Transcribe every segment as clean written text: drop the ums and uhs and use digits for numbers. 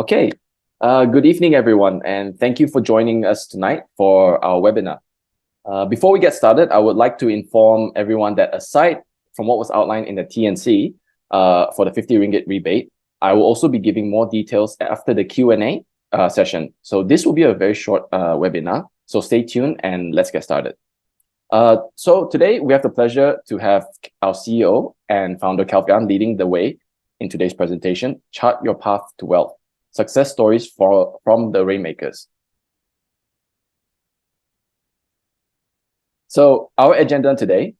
Okay, good evening, everyone, and thank you for joining us tonight for our webinar. Before we get started, I would like to inform everyone that aside from what was outlined in the TNC for the 50 ringgit rebate, I will also be giving more details after the Q&A session. So this will be a very short webinar, so stay tuned and let's get started. So today we have the pleasure to have our CEO and founder Kalfgan leading the way in today's presentation, Chart Your Path to Wealth. Success stories from the Rainmakers. So our agenda today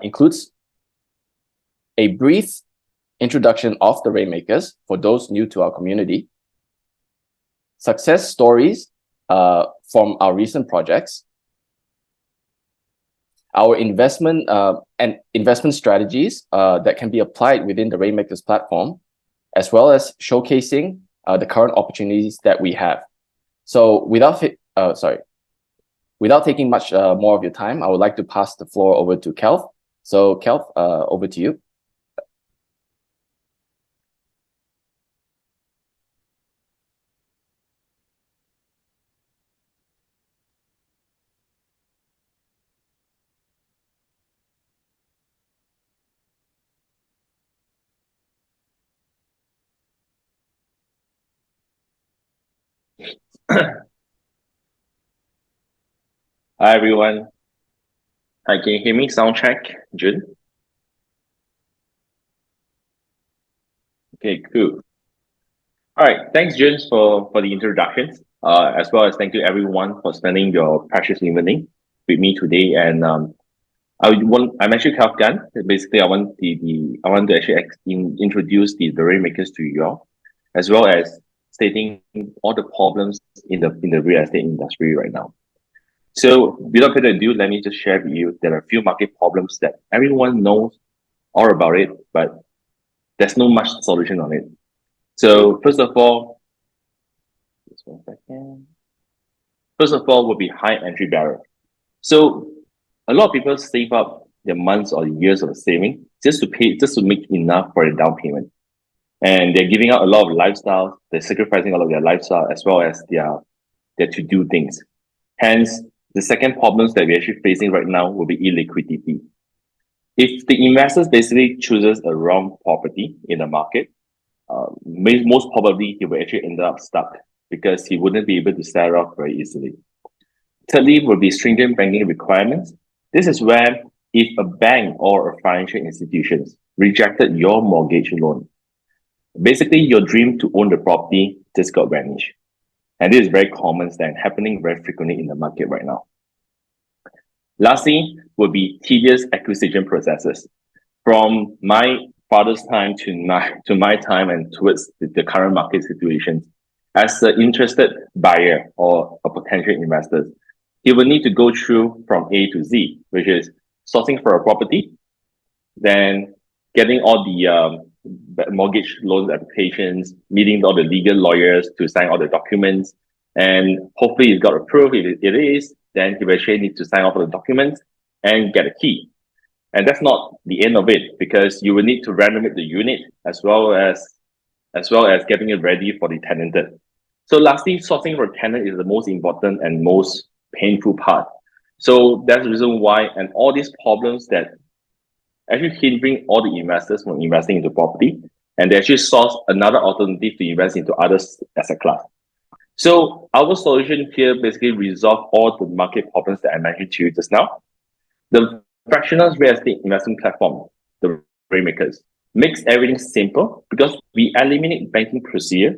includes a brief introduction of the Rainmakers for those new to our community, success stories from our recent projects, our investment and investment strategies that can be applied within the Rainmakers platform, as well as showcasing the current opportunities that we have. So without taking much more of your time, I would like to pass the floor over to Kelv. So Kelv, over to you. Hi everyone. Hi, can you hear me? Sound check, Jun? Okay, cool. All right, thanks Jun for the introductions. As well as thank you everyone for spending your precious evening with me today. And I'm actually Kalfgan. Basically, I want to actually introduce the Rainmakers to you all, as well as stating all the problems in the real estate industry right now. So without further ado, let me just share with you there are a few market problems that everyone knows all about it, but there's no much solution on it. So first of all, just 1 second. First of all would be high entry barrier. So a lot of people save up their months or years of saving just to make enough for a down payment. And they're giving out a lot of lifestyles, they're sacrificing a lot of their lifestyle as well as their to-do things. Hence, the second problems that we're actually facing right now will be illiquidity. If the investors basically chooses a wrong property in the market, most probably he will actually end up stuck because he wouldn't be able to sell off very easily. Thirdly, will be stringent banking requirements. This is where if a bank or a financial institution rejected your mortgage loan, basically your dream to own the property just got vanished. And this is very common and happening very frequently in the market right now. Lastly, would be tedious acquisition processes. From my father's time to my time and towards the current market situation, as an interested buyer or a potential investor, he will need to go through from A to Z, which is sourcing for a property, then getting all the mortgage loan applications, meeting all the legal lawyers to sign all the documents, and hopefully it got approved. If it is, then he will actually need to sign off on the documents and get a key. And that's not the end of it, because you will need to renovate the unit as well as getting it ready for the tenanted. So lastly, sourcing for a tenant is the most important and most painful part. So that's the reason why, and all these problems that actually hindering all the investors from investing into property, and they actually source another alternative to invest into other asset class. So our solution here basically resolve all the market problems that I mentioned to you just now. The fractional real estate investment platform, the Rainmakers, makes everything simple because we eliminate banking procedure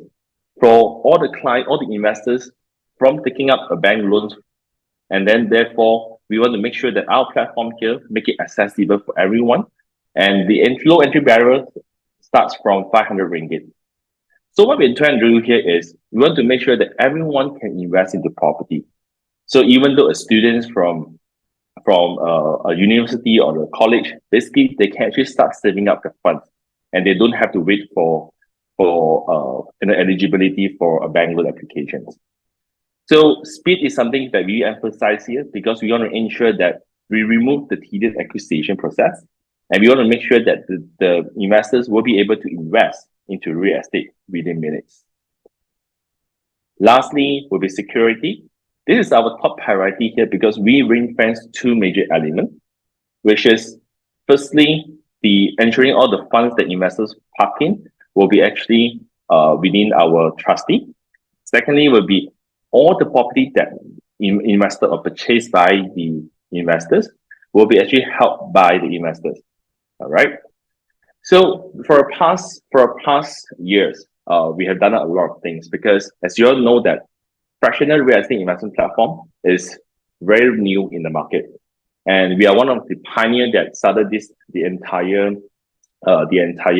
for all the investors from taking up a bank loan, and then therefore we want to make sure that our platform here make it accessible for everyone, and the low entry barrier starts from 500 ringgit. So what we're trying to do here is we want to make sure that everyone can invest into property. So even though a student from a university or a college, basically they can actually start saving up the funds, and they don't have to wait for eligibility for a bank loan application. So speed is something that we emphasize here because we want to ensure that we remove the tedious acquisition process, and we want to make sure that the investors will be able to invest into real estate within minutes. Lastly, will be security. This is our top priority here because we ring-fence two major elements, which is firstly, the ensuring all the funds that investors park in will be actually within our trustee. Secondly, will be all the property that investor or purchased by the investors will be actually held by the investors. All right. So for past years, we have done a lot of things because, as you all know, that fractional real estate investment platform is very new in the market, and we are one of the pioneers that started the entire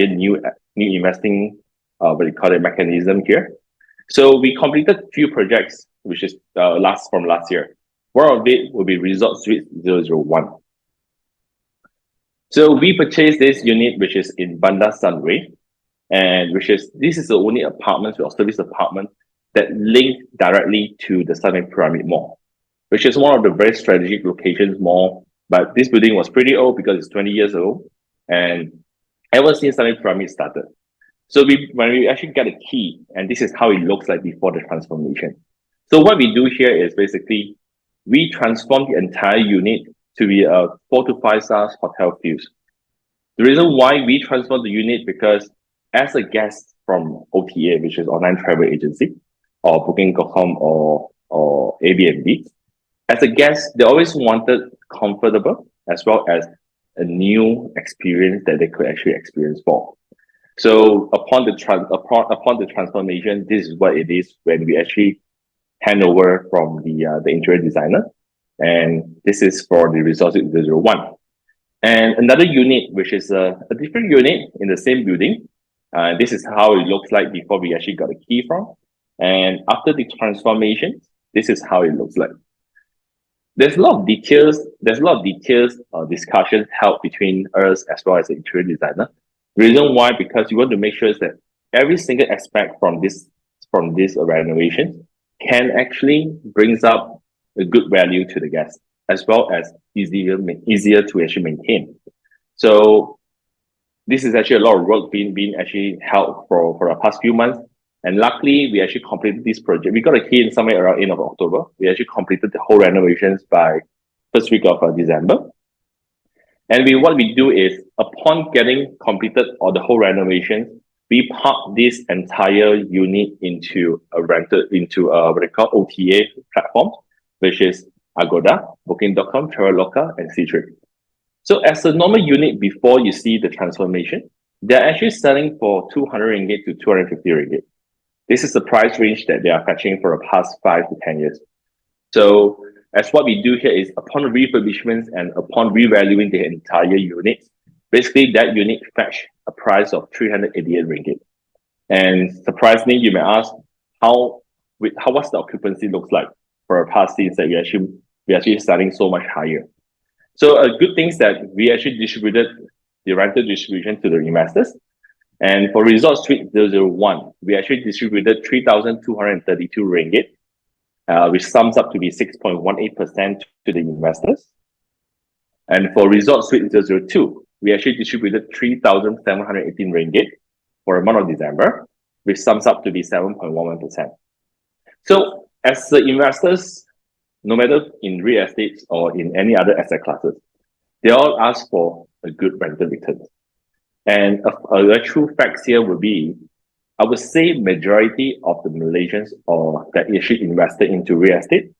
new investing what do you call it mechanism here. So we completed few projects, which is last year. One of it will be Resort Suite 001. So we purchased this unit, which is in Bandar Sunway, and this is the only apartment or service apartment that link directly to the Sunway Pyramid Mall, which is one of the very strategic locations mall. But this building was pretty old because it's 20 years old, and ever since Sunway Pyramid started. So when we actually get a key, and this is how it looks like before the transformation. So what we do here is basically we transform the entire unit to be a 4 to 5 stars hotel feels. The reason why we transform the unit because as a guest from OTA, which is online travel agency, or Booking.com or Airbnb, as a guest, they always wanted comfortable as well as a new experience that they could actually experience for. So upon the transformation, this is what it is when we actually hand over from the interior designer, and this is for the Resort 001. And another unit, which is a different unit in the same building. This is how it looks like before we actually got a key from, and after the transformation, this is how it looks like. There's a lot of details. Discussions held between us as well as the interior designer. Reason why? Because you want to make sure that every single aspect from this renovation can actually brings up a good value to the guest, as well as easier to actually maintain. So this is actually a lot of work being actually held for the past few months. And luckily, we actually completed this project. We got a key in somewhere around end of October. We actually completed the whole renovations by first week of December. And what we do is, upon getting completed all the whole renovation, we park this entire unit into what they call OTA platform, which is Agoda, Booking.com, Traveloka, and C-Trip. So as a normal unit before you see the transformation, they're actually selling for 200 ringgit to 250 ringgit. This is the price range that they are fetching for the past 5 to 10 years. So as what we do here is upon refurbishments and upon revaluing the entire unit, basically that unit fetch a price of 388 ringgit. And surprisingly, you may ask what's the occupancy looks like for a past since that we actually starting so much higher. So a good thing is that we actually distributed the rental distribution to the investors. And for Resort Suite 001, we actually distributed 3,232 ringgit, which sums up to be 6.18% to the investors. And for Resort Suite 002, we actually distributed 3,718 ringgit for the month of December, which sums up to be 7.11%. So as the investors, no matter in real estate or in any other asset classes, they all ask for a good rental return. And a true fact here would be, I would say majority of the Malaysians or that actually invested into real estate,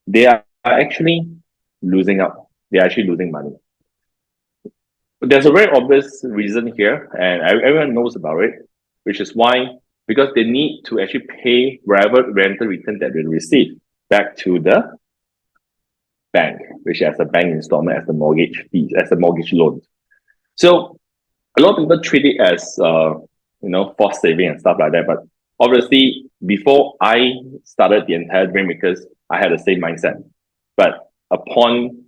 they are actually losing out. They're actually losing money. But there's a very obvious reason here, and everyone knows about it, which is why, because they need to actually pay whatever rental return that they receive back to the bank, which has a bank installment as the mortgage fees, as a mortgage loan. So a lot of people treat it as forced saving and stuff like that. But obviously, before I started the entire Rainmakers, I had the same mindset. But upon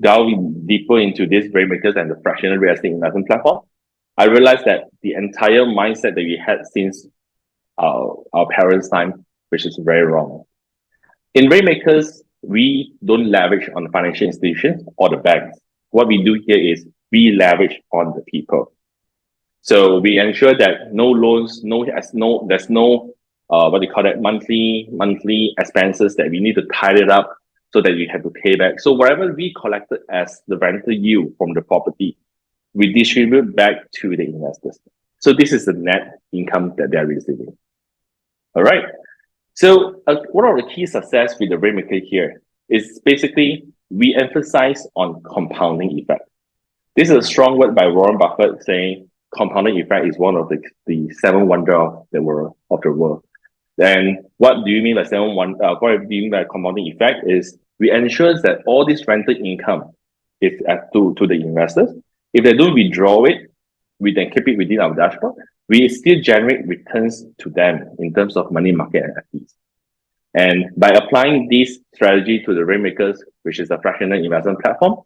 delving deeper into this Rainmakers and the fractional real estate investment platform, I realized that the entire mindset that we had since our parents' time, which is very wrong. In Rainmakers, we don't leverage on the financial institutions or the banks. What we do here is we leverage on the people. So we ensure that no loans, there's no what do you call that, monthly expenses that we need to tie it up so that we have to pay back. So whatever we collected as the rental yield from the property, we distribute back to the investors. So this is the net income that they're receiving. All right. So one of the key success with the Rainmaker here is basically we emphasize on compounding effect. This is a strong word by Warren Buffett saying compounding effect is one of the seven wonders of the world. Then what do you mean by what do you mean by compounding effect is we ensure that all this rental income is to the investors. If they don't withdraw it, we then keep it within our dashboard. We still generate returns to them in terms of money market and FDs. And by applying this strategy to the Rainmakers, which is a fractional investment platform,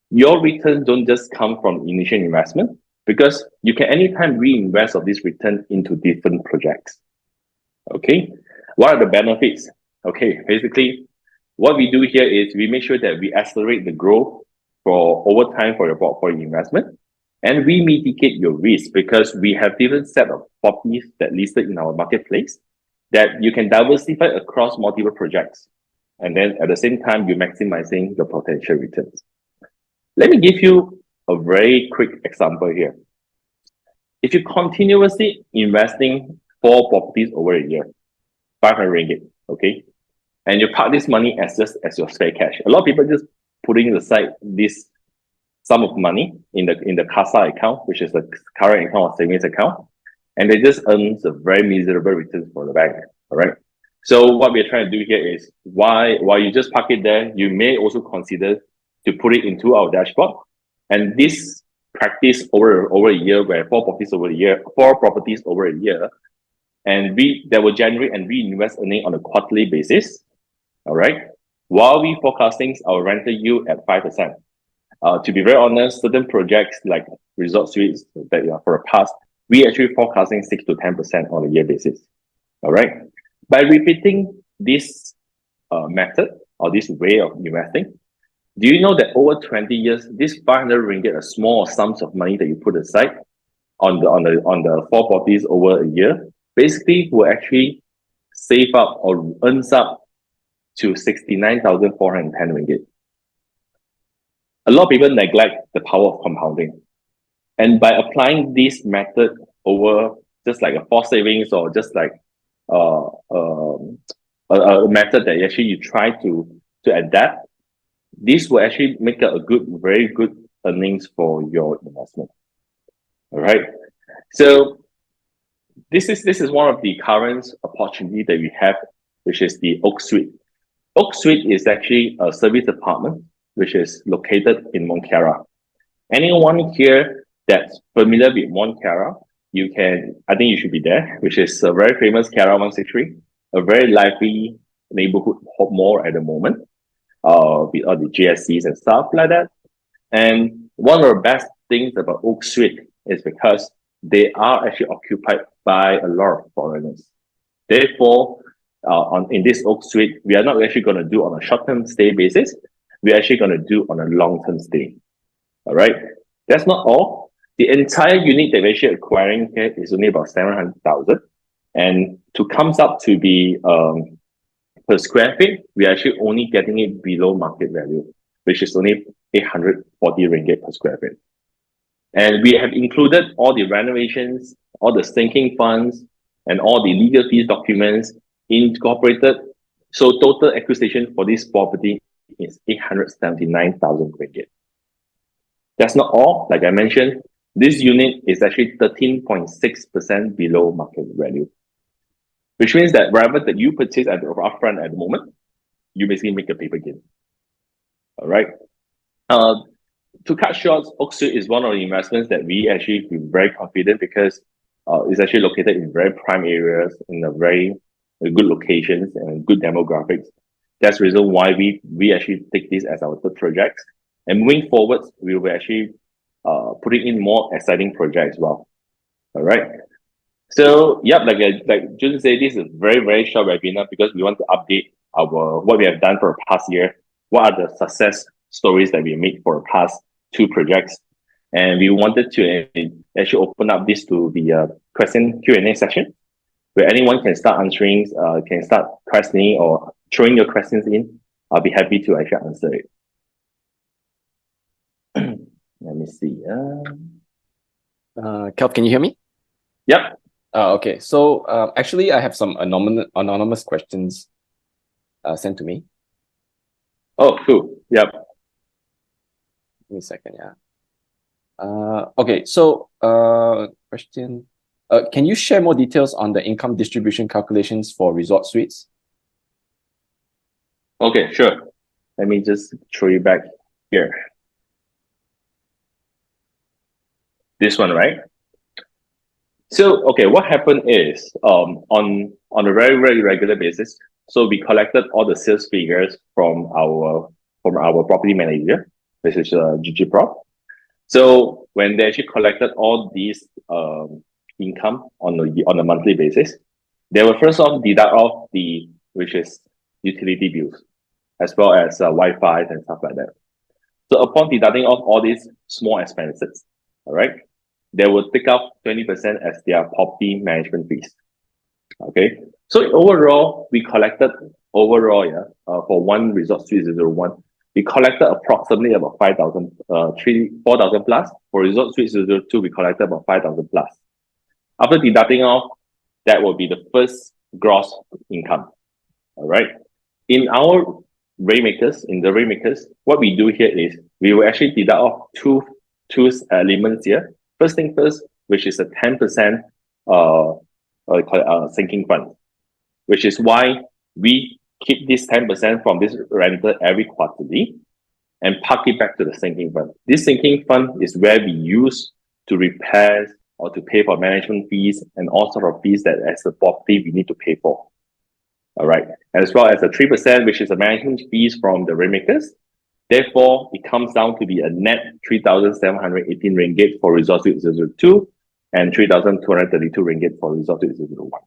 your returns don't just come from initial investment because you can anytime reinvest of this return into different projects. Okay, what are the benefits? Okay, basically, what we do here is we make sure that we accelerate the growth for over time for your portfolio investment, and we mitigate your risk because we have different set of properties that listed in our marketplace that you can diversify across multiple projects, and then at the same time you're maximizing the potential returns. Let me give you a very quick example here. If you continuously investing 4 properties over a year, 500 ringgit, okay, and you park this money as just as your spare cash. A lot of people just putting aside this sum of money in the CASA account, which is the current account or savings account, and they just earn a very miserable return for the bank. All right. So what we're trying to do here is while you just park it there, you may also consider to put it into our dashboard. And this practice over a year, where 4 properties over a year, and that will generate and reinvest earning on a quarterly basis. All right. While we forecasting our rental yield at 5%. To be very honest, certain projects like resort suites that are for a past, we actually forecasting 6 to 10% on a year basis. All right. By repeating this method or this way of investing, do you know that over 20 years, this 500 ringgit, a small sums of money that you put aside on the 4 properties over a year, basically will actually save up or earns up to 69,410 ringgit. A lot of people neglect the power of compounding. And by applying this method over just like a forced savings or just like a method that actually you try to adapt, this will actually make a very good earnings for your investment. All right. So this is one of the current opportunity that we have, which is the Oak Suite. Oak Suite is actually a service apartment which is located in Mont Kiara. Anyone here that's familiar with Mont Kiara, I think you should be there, which is a very famous Kiara 163, a very lively neighborhood mall at the moment, with all the GSCs and stuff like that. And one of the best things about Oak Suite is because they are actually occupied by a lot of foreigners. Therefore, in this Oak Suite, we are not actually going to do on a short-term stay basis. We're actually going to do on a long-term stay. All right. That's not all. The entire unit that we're actually acquiring here is only about 700,000. And to comes up to be per square feet, we're actually only getting it below market value, which is only 840 ringgit per square feet. And we have included all the renovations, all the sinking funds, and all the legal fees documents incorporated. So total acquisition for this property is 879,000 ringgit. That's not all. Like I mentioned, this unit is actually 13.6% below market value, which means that wherever that you purchase at the upfront at the moment, you basically make a paper gain. All right. To cut short, Oak Suite is one of the investments that we actually feel very confident because it's actually located in very prime areas, in a very good locations and good demographics. That's the reason why we actually take this as our third project. And moving forward, we will actually putting in more exciting projects as well. All right. So yeah, like Jun said, this is a very, very short webinar because we want to update what we have done for the past year. What are the success stories that we made for the past 2 projects? And we wanted to actually open up this to be a question Q&A session where anyone can start answering, can start questioning or throwing your questions in. I'll be happy to actually answer it. Let me see. Kelp, can you hear me? Yep. Okay. So actually, I have some anonymous questions sent to me. Oh, cool. Yep. Give me a second. Yeah. Okay. So question. Can you share more details on the income distribution calculations for resort suites? Okay, sure. Let me just throw you back here. This one, right? So, okay, what happened is on a very, very regular basis, so we collected all the sales figures from our property manager, which is GG Prop. So when they actually collected all these income on a monthly basis, they will first off deduct off which is utility bills, as well as Wi-Fi and stuff like that. So upon deducting off all these small expenses, all right, they will take out 20% as their property management fees. Okay. So overall, we collected for one resort suite 001, we collected approximately about 4,000 plus. For resort suite 002, we collected about 5,000 plus. After deducting off, that will be the first gross income. All right. In the Rainmakers, what we do here is we will actually deduct off two elements here. First thing first, which is a 10% sinking fund, which is why we keep this 10% from this rental every quarterly and park it back to the sinking fund. This sinking fund is where we use to repair or to pay for management fees and all sort of fees that as a property we need to pay for. All right. As well as the 3%, which is the management fees from the Rainmakers. Therefore, it comes down to be a net 3,718 ringgit for Resort Suite 002 and 3,232 ringgit for Resort Suite 001.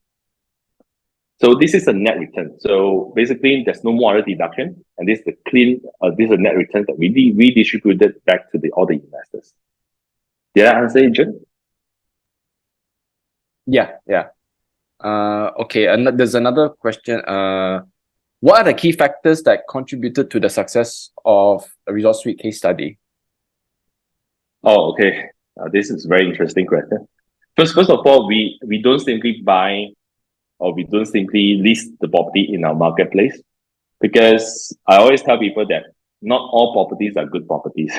So this is a net return. So basically, there's no more other deduction, and this is the this is a net return that we redistributed back to all the investors. Did I answer it, Jun? Yeah. Okay, and there's another question. What are the key factors that contributed to the success of a resort suite case study? Oh, okay. This is a very interesting question. First of all, we don't simply buy or we don't simply list the property in our marketplace, because I always tell people that not all properties are good properties.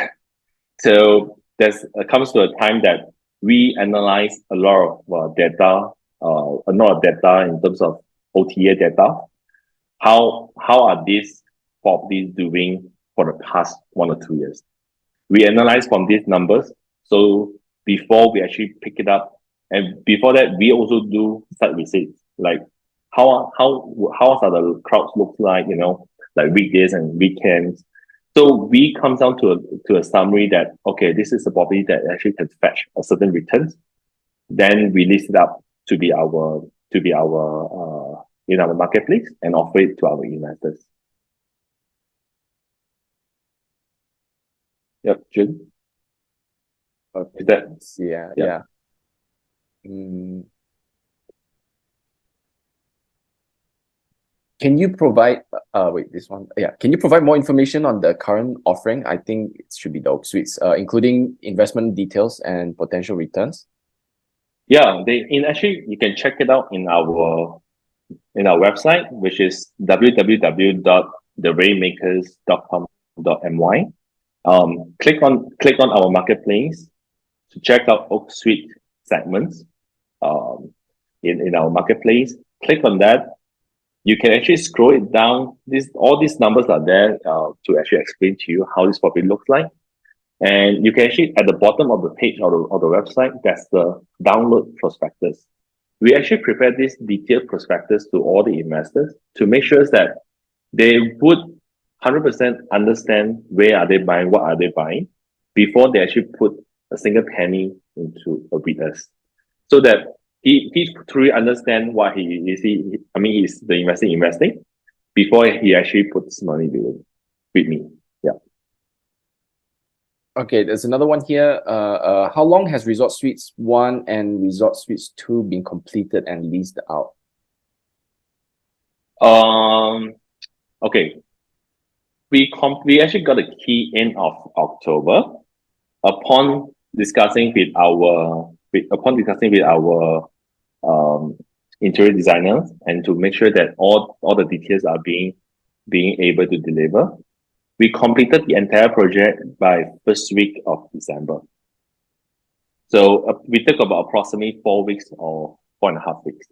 So there's comes to a time that we analyze a lot of data, in terms of OTA data. How are these properties doing for the past 1 or 2 years? We analyze from these numbers. So before we actually pick it up, and before that, we also do site visits, like how are the crowds look like, like weekdays and weekends. So we come down to a summary that, okay, this is a property that actually can fetch a certain returns. Then we list it up to be our in our marketplace and offer it to our investors. Yep, Jun. Okay. That Yeah. Can you provide this one? Yeah. Can you provide more information on the current offering? I think it should be the Oak Suites, including investment details and potential returns. Yeah, actually you can check it out in our website, which is www.therainmakers.com.my. Click on our marketplace to check out Oak Suite segments in our marketplace. Click on that. You can actually scroll it down. All these numbers are there to actually explain to you how this property looks like. And you can actually, at the bottom of the page or the website, that's the download prospectus. We actually prepare this detailed prospectus to all the investors to make sure that they would 100% understand where are they buying, what are they buying, before they actually put a single penny into with us. So that he truly understand what he's the investing before he actually puts money with me. Yeah. Okay, there's another one here. How long has Resort Suites 1 and Resort Suites 2 been completed and leased out? Okay. We actually got a key end of October upon discussing with our interior designers, and to make sure that all the details are being able to deliver. We completed the entire project by first week of December. So we took about approximately 4 weeks or 4.5 weeks.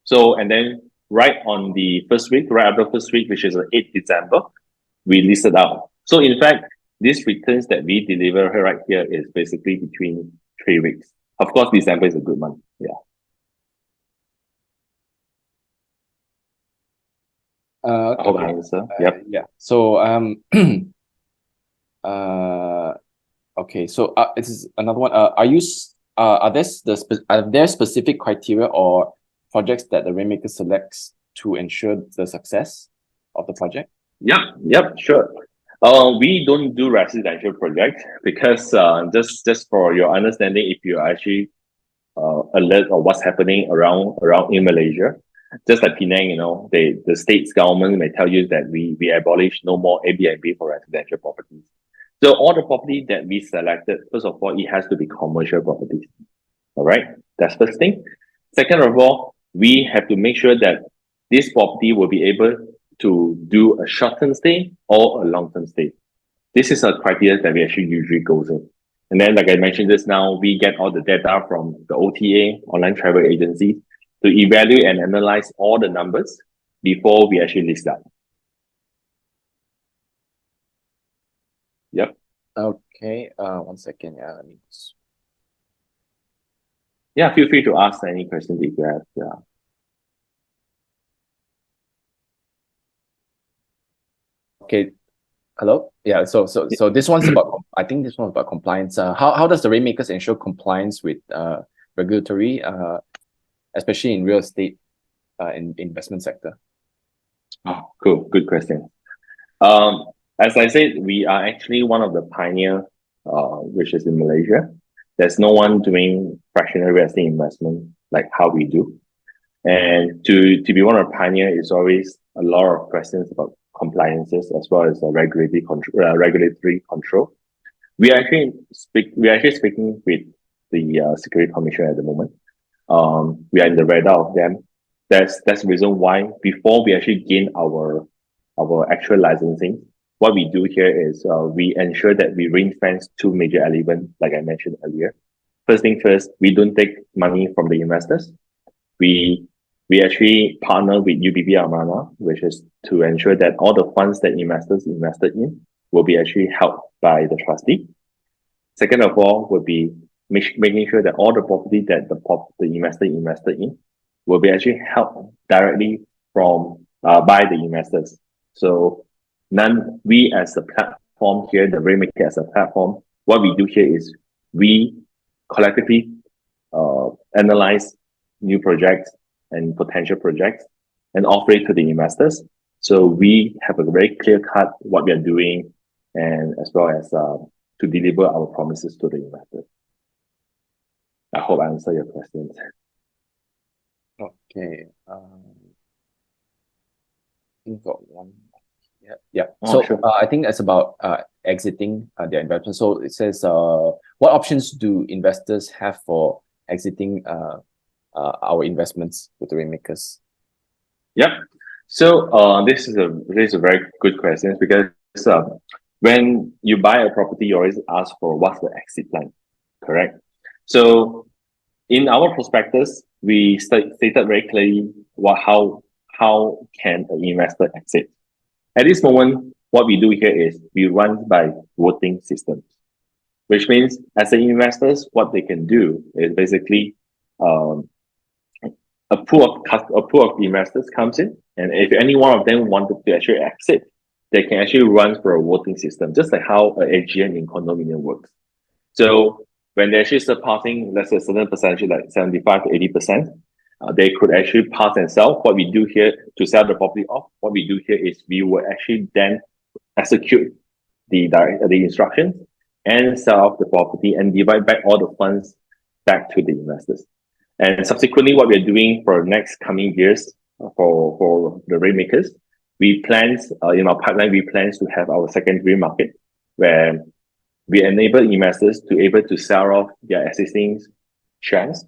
So, and then right on the first week, right after first week, which is the 8th December, we listed out. So in fact, these returns that we deliver right here is basically between 3 weeks. Of course, December is a good month. Yeah. I hope I Okay. answer. Yep. Yeah. So okay. So this is another one. Are there specific criteria or projects that the Rainmaker selects to ensure the success of the project? Yep, sure. We don't do residential projects because just for your understanding, if you actually alert of what's happening around in Malaysia, just like Penang, the state's government may tell you that we abolish no more Airbnb for residential properties. So all the property that we selected, first of all, it has to be commercial properties. All right, that's first thing. Second of all, we have to make sure that this property will be able to do a short-term stay or a long-term stay. This is a criteria that we actually usually goes in. And then, like I mentioned just now, we get all the data from the OTA, online travel agencies, to evaluate and analyze all the numbers before we actually list that. Yep. Okay. 1 second. Yeah. Let me Yeah, feel free to ask any questions if you have. Yeah. Okay. Hello. Yeah. So this one's about. I think this one's about compliance. How does the Rainmakers ensure compliance with regulatory, especially in real estate, in investment sector? Oh, cool. Good question. As I said, we are actually one of the pioneer, which is in Malaysia. There's no one doing fractional real estate investment like how we do. And to be one of the pioneer is always a lot of questions about compliances as well as regulatory control. We are actually speaking with the Security Commission at the moment. We are in the radar of them. That's the reason why before we actually gain our actual licensing, what we do here is we ensure that we ring fence two major elements, like I mentioned earlier. First thing first, we don't take money from the investors. We actually partner with UBB Amanah, which is to ensure that all the funds that investors invested in will be actually held by the trustee. Second of all, would be making sure that all the property that the investor invested in will be actually held directly from by the investors. So we as a platform here, the Rainmaker as a platform, what we do here is we collectively analyze new projects and potential projects and offer it to the investors. So we have a very clear cut what we are doing, and as well as to deliver our promises to the investors. I hope I answer your questions. Okay. I think got one. Yeah. Oh, sure. I think it's about exiting their investment. So it says, what options do investors have for exiting our investments with the Rainmakers? Yep. So this is a very good question, because when you buy a property, you always ask for what's the exit plan, correct? So in our prospectus, we stated very clearly how can an investor exit. At this moment, what we do here is we run by voting systems, which means as an investors, what they can do is basically a pool of investors comes in, and if any one of them wanted to actually exit, they can actually run for a voting system, just like how an AGM in condominium works. So when they're actually surpassing, let's say, a certain percentage, like 75 to 80%, they could actually pass and sell. What we do here to sell the property off, what we do here is we will actually then execute the instructions and sell off the property and divide back all the funds back to the investors. And subsequently, what we're doing for next coming years for the Rainmakers, we plans in our pipeline, we plans to have our secondary market where we enable investors to able to sell off their existing shares,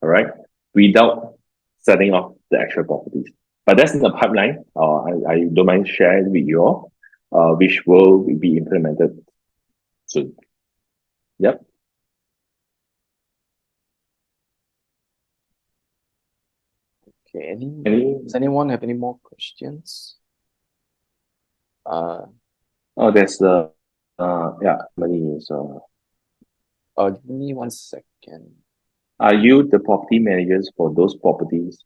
all right, without selling off the actual properties. But that's in the pipeline. I don't mind sharing with you all, which will be implemented soon. Yep. Okay. Does anyone have any more questions? There's money. So, give me 1 second. are you the property managers for those properties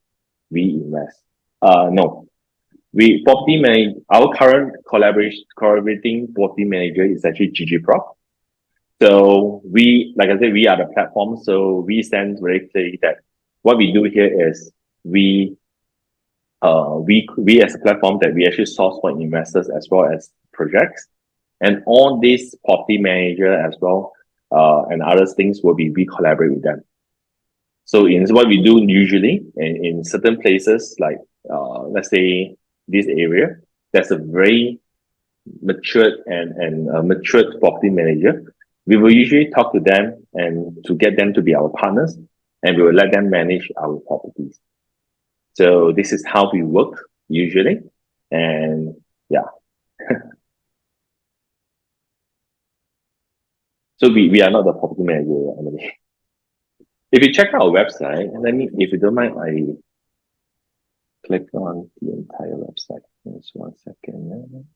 we invest? No. Our current collaborating property manager is actually GGProp. So like I said, we are the platform. So we stand very clearly that what we do here is we as a platform that we actually source for investors as well as projects, and all these property manager as well, and other things we collaborate with them. So in what we do usually in certain places, like let's say this area, there's a very matured and matured property manager. We will usually talk to them and to get them to be our partners, and we will let them manage our properties. So this is how we work usually, and yeah. So we are not the property manager, Emily. If you check our website, if you don't mind, I click on the entire website. Just 1 second.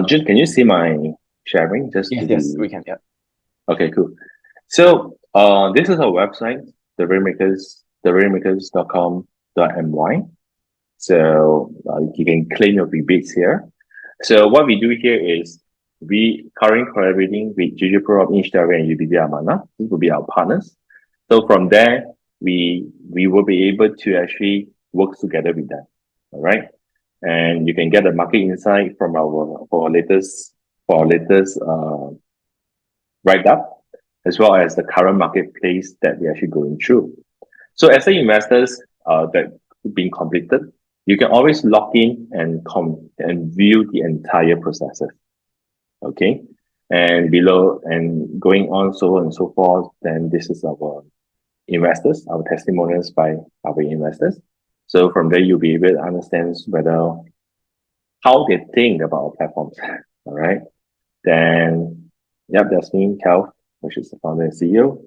Jun, can you see my sharing? Yes, we can. Yeah. Okay, cool. So this is our website, the rainmakers.com.my. So you can claim your rebates here. So what we do here is we currently collaborating with GGPro, Inchterra, and UBB Amana. These will be our partners. So from there, we will be able to actually work together with them. All right. And you can get a market insight from our latest write up, as well as the current marketplace that we're actually going through. So as the investors that being completed, you can always log in and view the entire processes. Okay. And below and going on so on and so forth, then this is our investors, our testimonials by our investors. So from there, you'll be able to understand how they think about our platforms. All right. Then, yep, that's me, Cal, which is the founder and CEO.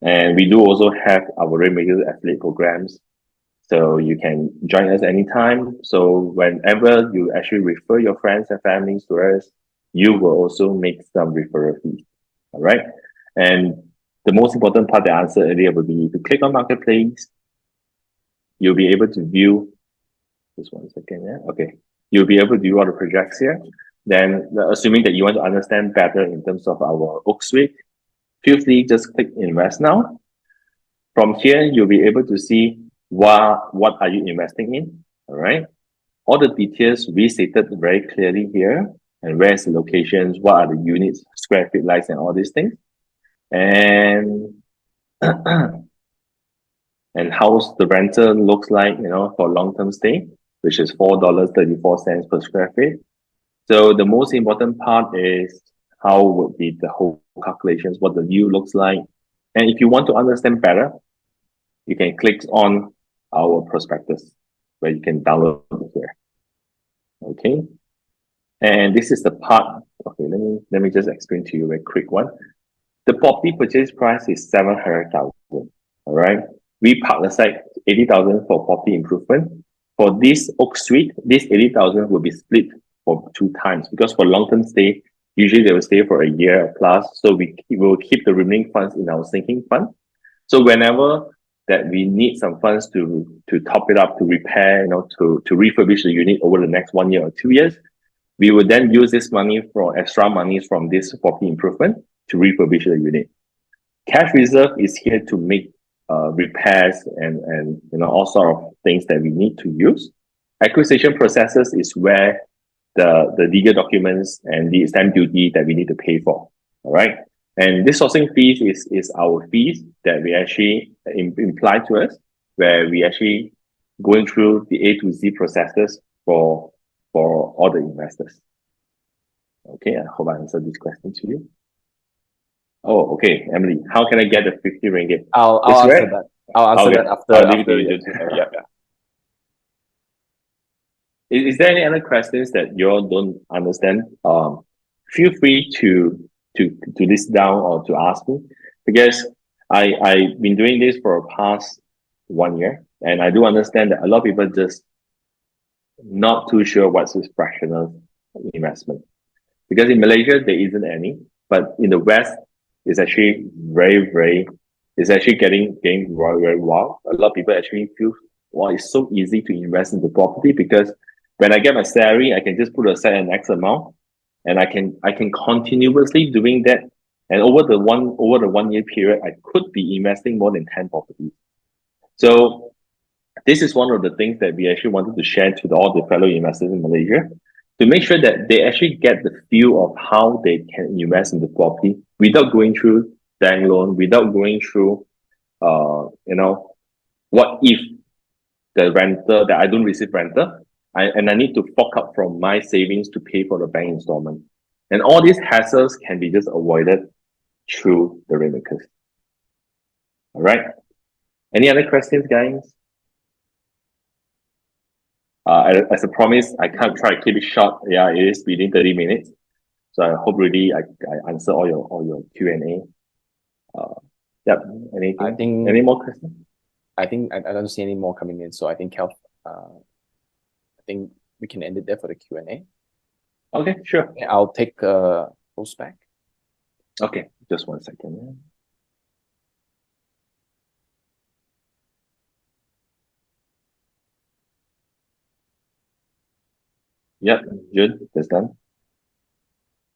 And we do also have our Rainmakers affiliate programs. So you can join us anytime. So whenever you actually refer your friends and families to us, you will also make some referral fees. All right. And the most important part, the answer earlier would be if you click on Marketplace, you'll be able to view, just 1 second, yeah, okay. You'll be able to view all the projects here. Then, assuming that you want to understand better in terms of our Oak Suite, feel free, just click Invest Now. From here, you'll be able to see what are you investing in, all right? All the details we stated very clearly here, and where's the locations, what are the units, square feet likes, and all these things. And and how the rental looks like, for long-term stay, which is $4.34 per square feet. So the most important part is how would be the whole calculations, what the view looks like. And if you want to understand better, you can click on our prospectus where you can download it here. Okay. And this is the part. Okay, let me just explain to you a very quick one. The property purchase price is 700,000. All right. We park aside 80,000 for property improvement. For this Oak Suite, this 80,000 will be split for 2 times because for long-term stay, usually they will stay for a year plus. So we will keep the remaining funds in our sinking fund. So whenever that we need some funds to top it up, to repair, to refurbish the unit over the next 1 year or 2 years, we will then use this money for extra monies from this property improvement to refurbish the unit. Cash reserve is here to make repairs and all sort of things that we need to use. Acquisition processes is where the legal documents and the stamp duty that we need to pay for. All right. And this sourcing fees is our fees that we actually imply to us, where we actually going through the A to Z processes for all the investors. Okay, I hope I answered this question to you. Oh, okay, Emily, how can I get the 50 ringgit? I'll answer that. I'll answer Okay, that after. I'll leave it to you. Yeah. Is there any other questions that you all don't understand? Feel free to list down or to ask me, because I've been doing this for the past 1 year, and I do understand that a lot of people just not too sure what's this fractional investment. Because in Malaysia there isn't any, but in the West it's actually it's actually getting very, very well. A lot of people actually feel, well, it's so easy to invest into property because when I get my salary, I can just put aside an X amount, and I can continuously doing that. And over the 1 year period, I could be investing more than 10 properties. So this is one of the things that we actually wanted to share to all the fellow investors in Malaysia, to make sure that they actually get the feel of how they can invest in the property without going through bank loan, without going through, what if the renter that I don't receive renter, I need to fork up from my savings to pay for the bank installment. And all these hassles can be just avoided through the Rainmakers. All right. Any other questions, guys? As a promise, I can't try to keep it short. Yeah, it is within 30 minutes. So I hope really I answer all your Q&A. Yep. Anything? Any more questions? I think I don't see any more coming in. So I think I think we can end it there for the Q&A. Okay, sure. Okay, I'll take post back. Okay, just 1 second. Yep, good. That's done.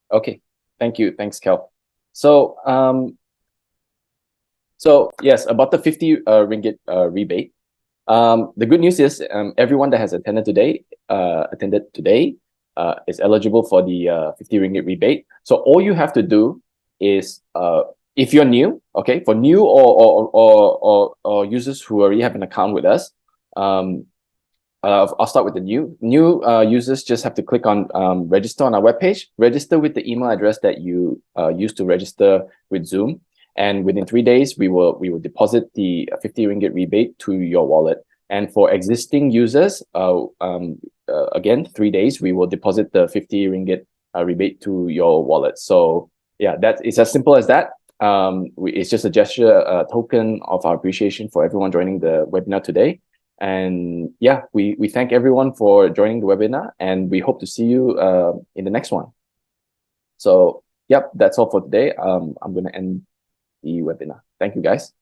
Okay, thank you. Thanks, Kel. So so yes, about the 50 ringgit rebate. The good news is everyone that has attended today is eligible for the 50 ringgit rebate. So all you have to do is if you're new, okay, for new or users who already have an account with us, I'll start with the new users. Just have to click on register on our webpage, register with the email address that you used to register with Zoom. And within 3 days, we will deposit the 50 ringgit rebate to your wallet. And for existing users, again, 3 days, we will deposit the 50 ringgit rebate to your wallet. So yeah, it's as simple as that. It's just a gesture, a token of our appreciation for everyone joining the webinar today. And yeah, we thank everyone for joining the webinar, and we hope to see you in the next one. So yep, that's all for today. I'm going to end the webinar. Thank you, guys.